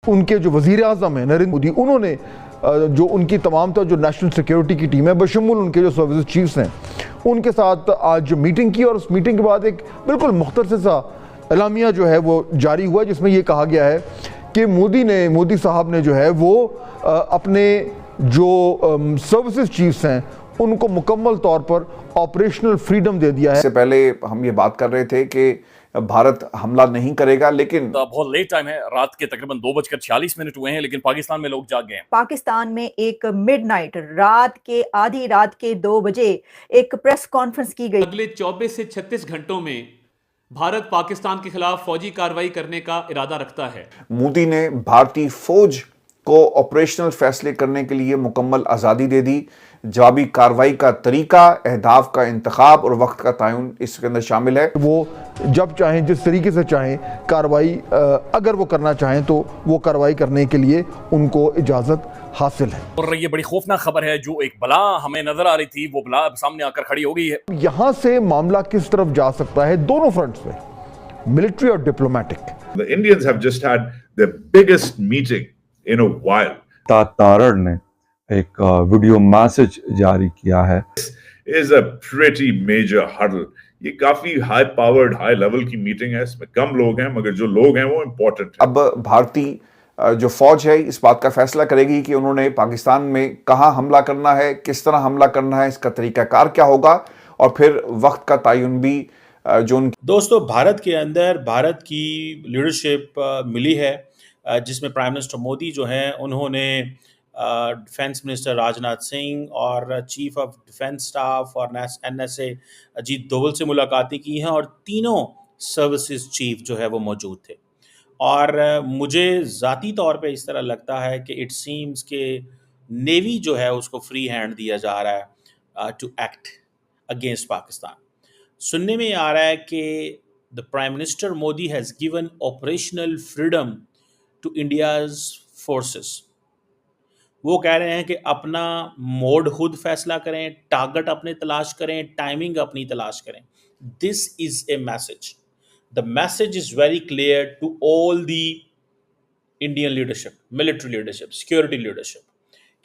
ان کے جو وزیر اعظم ہیں نریندر مودی، انہوں نے جو ان کی تمام جو نیشنل سیکیورٹی کی ٹیم ہے بشمول ان کے جو سروسز چیفز ہیں ان کے ساتھ آج میٹنگ کی، اور اس میٹنگ کے بعد ایک بالکل مختصر سا اعلامیہ جو ہے وہ جاری ہوا جس میں یہ کہا گیا ہے کہ مودی صاحب نے جو ہے وہ اپنے جو سروسز چیفز ہیں ان کو مکمل طور پر آپریشنل فریڈم دے دیا ہے۔ اس سے پہلے ہم یہ بات کر رہے تھے کہ بھارت حملہ نہیں کرے گا، لیکن بہت لیٹ ٹائم ہے، رات کے تقریباً 2:46 ہوئے ہیں، لیکن پاکستان میں لوگ جاگ گئے ہیں۔ پاکستان میں ایک مڈ نائٹ آدھی رات کے 2 بجے ایک پریس کانفرنس کی گئی۔ اگلے 24 سے 36 گھنٹوں میں بھارت پاکستان کے خلاف فوجی کارروائی کرنے کا ارادہ رکھتا ہے۔ مودی نے بھارتی فوج کو آپریشنل فیصلے کرنے کے لیے مکمل آزادی دے دی۔ جوابی کارروائی کا طریقہ، اہداف کا انتخاب اور وقت کا تعین اس کے اندر شامل ہے۔ وہ جب چاہیں جس طریقے سے چاہیں کارروائی اگر وہ کرنا چاہیں تو وہ کارروائی کرنے کے لیے ان کو اجازت حاصل ہے۔ اور یہ بڑی خوفناک خبر ہے، جو ایک بلا ہمیں نظر آ رہی تھی وہ بلا اب سامنے آ کر کھڑی ہو گئی ہے۔ یہاں سے معاملہ کس طرف جا سکتا ہے دونوں فرنٹس پہ، ملٹری اور diplomatic. The Indians have just had their biggest meeting in a while. Tarar نے ایک ویڈیو میسج جاری کیا ہے۔ Is a pretty major hurdle. یہ کافی ہائی پاورڈ ہائی لیول کی میٹنگ ہے، اس میں کم لوگ ہیں مگر جو لوگ ہیں وہ امپورٹنٹ ہیں۔ اب بھارتی جو فوج ہے اس بات کا فیصلہ کرے گی کہ انہوں نے پاکستان میں کہاں حملہ کرنا ہے، کس طرح حملہ کرنا ہے، اس کا طریقہ کار کیا ہوگا، اور پھر وقت کا تعین بھی جو ان دوستو بھارت کے اندر بھارت کی لیڈرشپ ملی ہے، جس میں پرائم منسٹر مودی جو ہیں انہوں نے ڈیفنس منسٹر راجناتھ سنگھ اور چیف آف ڈیفنس سٹاف اور NSA اجیت دوول سے ملاقاتیں کی ہیں، اور تینوں سروسز چیف جو ہے وہ موجود تھے۔ اور مجھے ذاتی طور پہ اس طرح لگتا ہے کہ اٹ سیمز کہ نیوی جو ہے اس کو فری ہینڈ دیا جا رہا ہے ٹو ایکٹ اگینسٹ پاکستان۔ سننے میں آ رہا ہے کہ the Prime Minister Modi has given operational freedom to India's forces۔ وہ کہہ رہے ہیں کہ اپنا موڈ خود فیصلہ کریں، ٹارگٹ اپنے تلاش کریں، ٹائمنگ اپنی تلاش کریں۔ This is a message. The message is very clear to all the Indian leadership, military leadership, security leadership،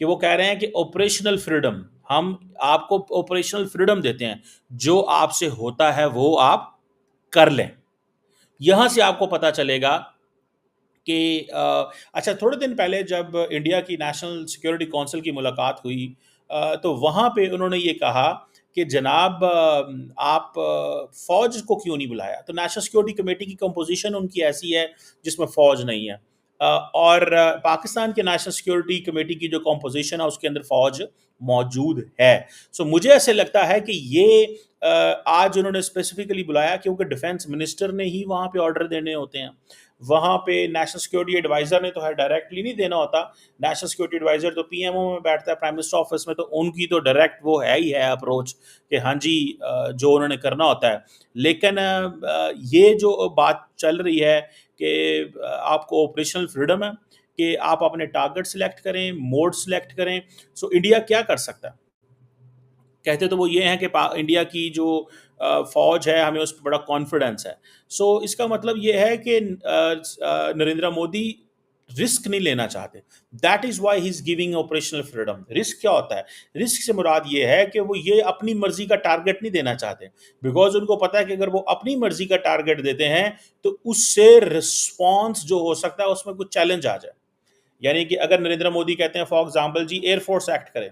کہ وہ کہہ رہے ہیں کہ آپریشنل فریڈم، ہم آپ کو آپریشنل فریڈم دیتے ہیں، جو آپ سے ہوتا ہے وہ آپ کر لیں۔ یہاں سے آپ کو پتہ چلے گا کہ اچھا تھوڑے دن پہلے جب انڈیا کی نیشنل سیکیورٹی کونسل کی ملاقات ہوئی تو وہاں پہ انہوں نے یہ کہا کہ جناب آپ فوج کو کیوں نہیں بلایا؟ تو نیشنل سیکیورٹی کمیٹی کی کمپوزیشن ان کی ایسی ہے جس میں فوج نہیں ہے، اور پاکستان کے نیشنل سیکیورٹی کمیٹی کی جو کمپوزیشن ہے اس کے اندر فوج موجود ہے۔ سو مجھے ایسے لگتا ہے کہ یہ آج انہوں نے اسپیسیفکلی بلایا کیونکہ ڈیفنس منسٹر نے ہی وہاں پہ آرڈر دینے ہوتے ہیں، وہاں پہ نیشنل سیکیورٹی ایڈوائزر نے تو ہے ڈائریکٹلی نہیں دینا ہوتا، نیشنل سیکیورٹی ایڈوائزر تو پی ایم او میں بیٹھتا ہے پرائم منسٹر آفس میں، تو ان کی تو ڈائریکٹ وہ ہے ہی ہے اپروچ کہ ہاں جی جو انہوں نے کرنا ہوتا ہے۔ لیکن یہ جو بات چل رہی ہے کہ آپ کو آپریشنل فریڈم ہے کہ آپ اپنے ٹارگٹ سلیکٹ کریں، موڈ سلیکٹ کریں، سو انڈیا کیا کر سکتا ہے؟ کہتے تو وہ یہ ہیں کہ انڈیا کی جو فوج ہے ہمیں اس پہ بڑا کانفیڈنس ہے۔ سو اس کا مطلب یہ ہے کہ نریندر مودی رسک نہیں لینا چاہتے۔ That is why he is giving operational freedom. Risk کیا ہوتا ہے؟ رسک سے مراد یہ ہے کہ وہ یہ اپنی مرضی کا ٹارگٹ نہیں دینا چاہتے، بیکاز ان کو پتا ہے کہ اگر وہ اپنی مرضی کا ٹارگٹ دیتے ہیں تو اس سے رسپانس جو ہو سکتا ہے اس میں کچھ چیلنج آ جائے۔ یعنی کہ اگر نریندر مودی کہتے ہیں فار ایگزامپل جی ایئر فورس ایکٹ کرے،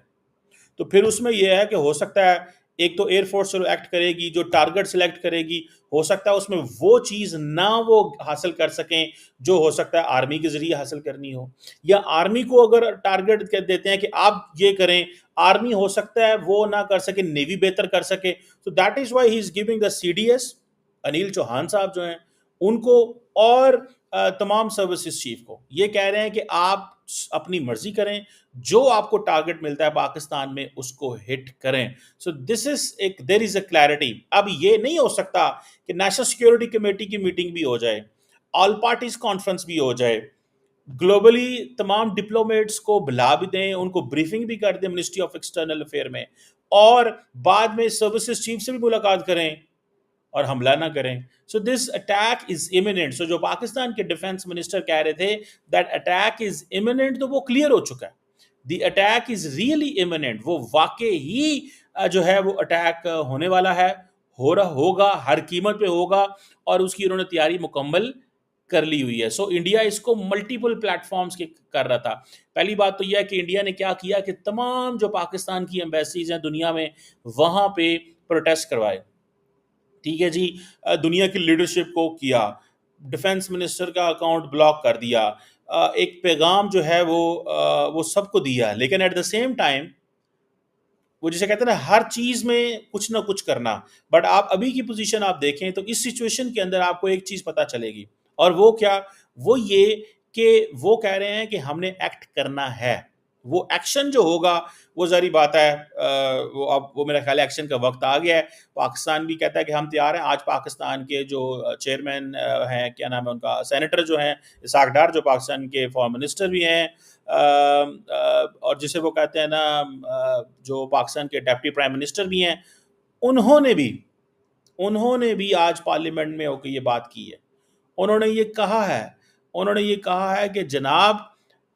تو پھر اس میں یہ ہے کہ ہو سکتا ہے ایک تو ایئر فورس چلو ایکٹ کرے گی، جو ٹارگٹ سلیکٹ کرے گی ہو سکتا ہے اس میں وہ چیز نہ وہ حاصل کر سکیں جو ہو سکتا ہے آرمی کے ذریعے حاصل کرنی ہو، یا آرمی کو اگر ٹارگٹ دیتے ہیں کہ آپ یہ کریں، آرمی ہو سکتا ہے وہ نہ کر سکے، نیوی بہتر کر سکے۔ تو that is why he is giving the CDS Anil Chauhan صاحب جو ہیں ان کو اور تمام سروسز چیف کو یہ کہہ رہے ہیں کہ آپ اپنی مرضی کریں، جو آپ کو ٹارگٹ ملتا ہے پاکستان میں اس کو ہٹ کریں۔ سو دس از ایک دیر از اے کلیئرٹی۔ اب یہ نہیں ہو سکتا کہ نیشنل سیکیورٹی کمیٹی کی میٹنگ بھی ہو جائے، آل پارٹیز کانفرنس بھی ہو جائے، گلوبلی تمام ڈپلومیٹس کو بلا بھی دیں، ان کو بریفنگ بھی کر دیں منسٹری آف ایکسٹرنل افیئر میں، اور بعد میں سروسز چیف سے بھی ملاقات کریں، اور حملہ نہ کریں. سو دس اٹیک از امیننٹ. سو جو پاکستان کے ڈیفینس منسٹر کہہ رہے تھے دیٹ اٹیک از امیننٹ, تو وہ کلیئر ہو چکا ہے. The attack is really امیننٹ. وہ واقع ہی جو ہے وہ اٹیک ہونے والا ہے, ہو رہا ہوگا, ہر قیمت پہ ہوگا, اور اس کی انہوں نے تیاری مکمل کر لی ہوئی ہے. سو انڈیا اس کو ملٹیپل پلیٹ فارمز کے کر رہا تھا. پہلی بات تو یہ ہے کہ انڈیا نے کیا کیا کہ تمام جو پاکستان کی ایمبیسیز ہیں دنیا میں وہاں پہ پروٹیسٹ کروائے. ٹھیک ہے جی, دنیا کی لیڈرشپ کو کیا, ڈیفینس منسٹر کا اکاؤنٹ بلاک کر دیا, ایک پیغام جو ہے وہ سب کو دیا. لیکن ایٹ دا سیم ٹائم وہ جسے کہتے ہیں نا ہر چیز میں کچھ نہ کچھ کرنا. بٹ آپ ابھی کی پوزیشن آپ دیکھیں تو اس سچویشن کے اندر آپ کو ایک چیز پتہ چلے گی, اور وہ کیا, وہ یہ کہ وہ کہہ رہے ہیں کہ ہم نے ایکٹ کرنا ہے. وہ ایکشن جو ہوگا وہ ظاہری بات ہے, وہ میرا خیال ہے ایکشن کا وقت آ گیا ہے. پاکستان بھی کہتا ہے کہ ہم تیار ہیں. آج پاکستان کے جو چیئرمین ہیں, کیا نام ہے ان کا, سینیٹر جو ہیں اسحاق ڈار, جو پاکستان کے فارن منسٹر بھی ہیں, اور جسے وہ کہتے ہیں نا جو پاکستان کے ڈپٹی پرائم منسٹر بھی ہیں, انہوں نے بھی آج پارلیمنٹ میں ہو کے یہ بات کی ہے. انہوں نے یہ کہا ہے کہ جناب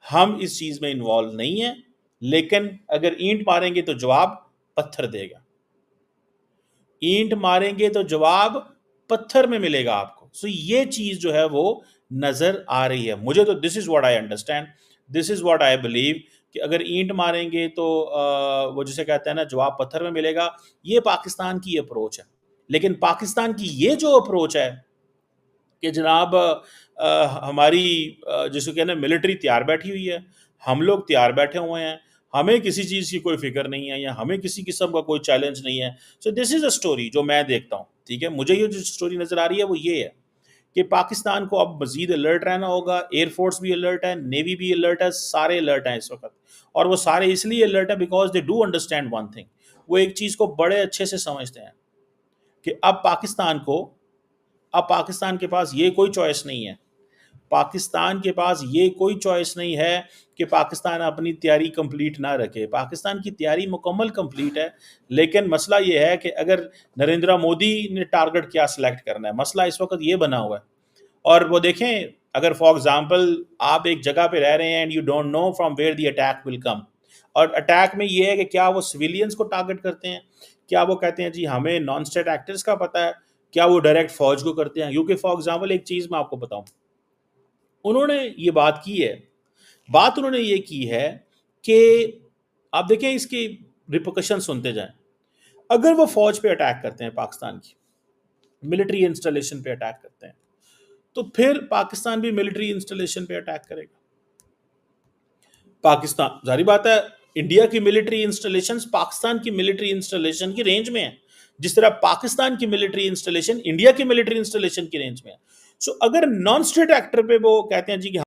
ہم اس چیز میں انوالو نہیں ہیں, لیکن اگر اینٹ ماریں گے تو جواب پتھر دے گا. اینٹ ماریں گے تو جواب پتھر میں ملے گا آپ کو. سو یہ چیز جو ہے وہ نظر آ رہی ہے مجھے. تو this is what I understand, this is what I believe, کہ اگر اینٹ ماریں گے تو وہ جسے کہتے ہیں نا جواب پتھر میں ملے گا. یہ پاکستان کی اپروچ ہے. لیکن پاکستان کی یہ جو اپروچ ہے کہ جناب ہماری جسے کہنا ملٹری تیار بیٹھی ہوئی ہے, ہم لوگ تیار بیٹھے ہوئے ہیں, ہمیں کسی چیز کی کوئی فکر نہیں ہے, یا ہمیں کسی قسم کا کوئی چیلنج نہیں ہے. سو دس از اے اسٹوری جو میں دیکھتا ہوں. ٹھیک ہے, مجھے یہ جو اسٹوری نظر آ رہی ہے وہ یہ ہے کہ پاکستان کو اب مزید الرٹ رہنا ہوگا. ایئر فورس بھی الرٹ ہے, نیوی بھی الرٹ ہے, سارے الرٹ ہیں اس وقت. اور وہ سارے اس لیے الرٹ ہے because they do understand one thing. وہ ایک چیز کو بڑے اچھے سے سمجھتے ہیں کہ اب پاکستان کے پاس یہ کوئی چوائس نہیں ہے. پاکستان کے پاس یہ کوئی چوائس نہیں ہے کہ پاکستان اپنی تیاری کمپلیٹ نہ رکھے. پاکستان کی تیاری مکمل کمپلیٹ ہے, لیکن مسئلہ یہ ہے کہ اگر نریندر مودی نے ٹارگٹ کیا سلیکٹ کرنا ہے, مسئلہ اس وقت یہ بنا ہوا ہے. اور وہ دیکھیں, اگر فار ایگزامپل آپ ایک جگہ پہ رہ رہے ہیں and you don't know from where the attack will come, اور اٹیک میں یہ ہے کہ کیا وہ سویلینز کو ٹارگٹ کرتے ہیں, کیا وہ کہتے ہیں جی ہمیں نان اسٹیٹ ایکٹرز کا پتہ ہے, کیا وہ ڈائریکٹ فوج کو کرتے ہیں. کیونکہ فار ایگزامپل ایک چیز میں آپ کو بتاؤں, انہوں نے یہ بات کی ہے کہ آپ دیکھیں اس کی ریپرکشن سنتے جائیں. اگر وہ فوج پہ اٹیک کرتے ہیں, پاکستان کی ملٹری انسٹالیشن پہ اٹیک کرتے ہیں, تو پھر پاکستان بھی ملٹری انسٹالیشن پہ اٹیک کرے گا. پاکستان ظاہری بات ہے انڈیا کی ملٹری انسٹالیشن پاکستان کی ملٹری انسٹالیشن کی رینج میں ہے, جس طرح پاکستان کی ملٹری انسٹالیشن انڈیا کی ملٹری انسٹالیشن کی رینج میں ہے. سو اگر نان اسٹیٹ ایکٹر پہ وہ کہتے ہیں جی کہ